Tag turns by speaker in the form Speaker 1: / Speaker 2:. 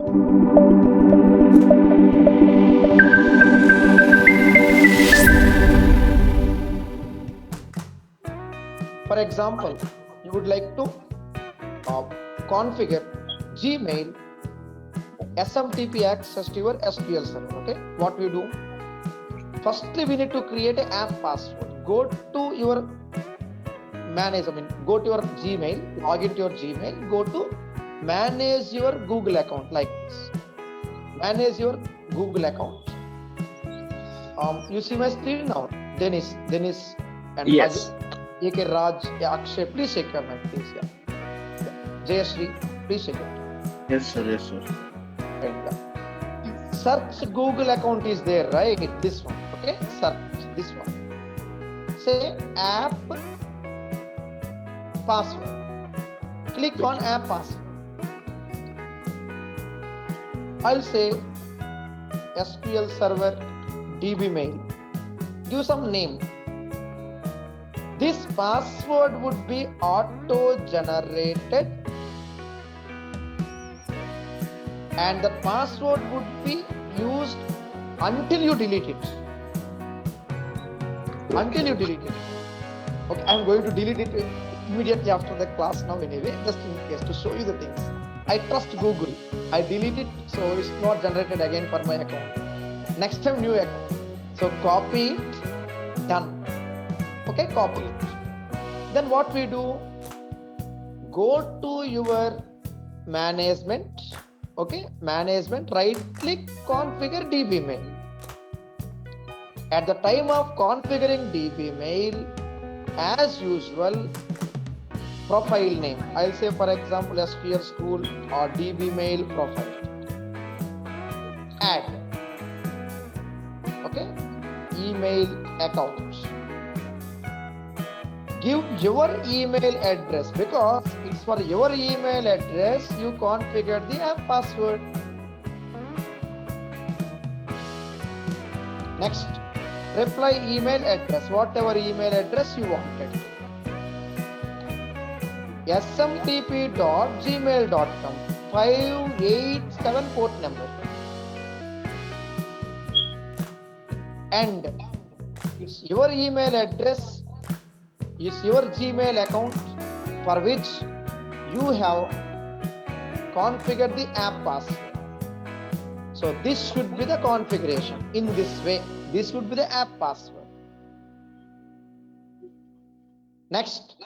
Speaker 1: For example, you would like to configure Gmail SMTP access to your SQL Server. Okay, what we do? Firstly, we need to create an app password. Go to your go to your Gmail, log into your Gmail, go to manage your Google account like this. Manage your Google account. You see my screen now. Dennis, and
Speaker 2: Yes.
Speaker 1: AK Raj, Akshay, please check your mic, please. Yeah. Jayashree, please check it.
Speaker 2: Yes, sir. Yes, sir.
Speaker 1: And, search Google account is there, right? This one. Okay, search this one. Say app password. Click on app password. I'll say SQL Server DB mail. Give some name. This password would be auto-generated and the password would be used until you delete it. Until you delete it. Okay, I'm going to delete it immediately after the class now anyway, just in case to show you the things. I trust Google. I delete it, so it's not generated again for my account. Next time, new account. So copy it, done. Okay, copy it. Then what we do? Go to your management. Okay, management, right click, configure DB mail. At the time of configuring DB mail, as usual, profile name. I'll say, for example, SQL School or DB mail profile. Add. Okay, email account. Give your email address because it's for your email address you configure the app password. Next, reply email address, whatever email address you wanted. smtp.gmail.com 587 port number. And it's your email address is your Gmail account for which you have configured the app password. So this should be the configuration. In this way, this would be the app password. Next,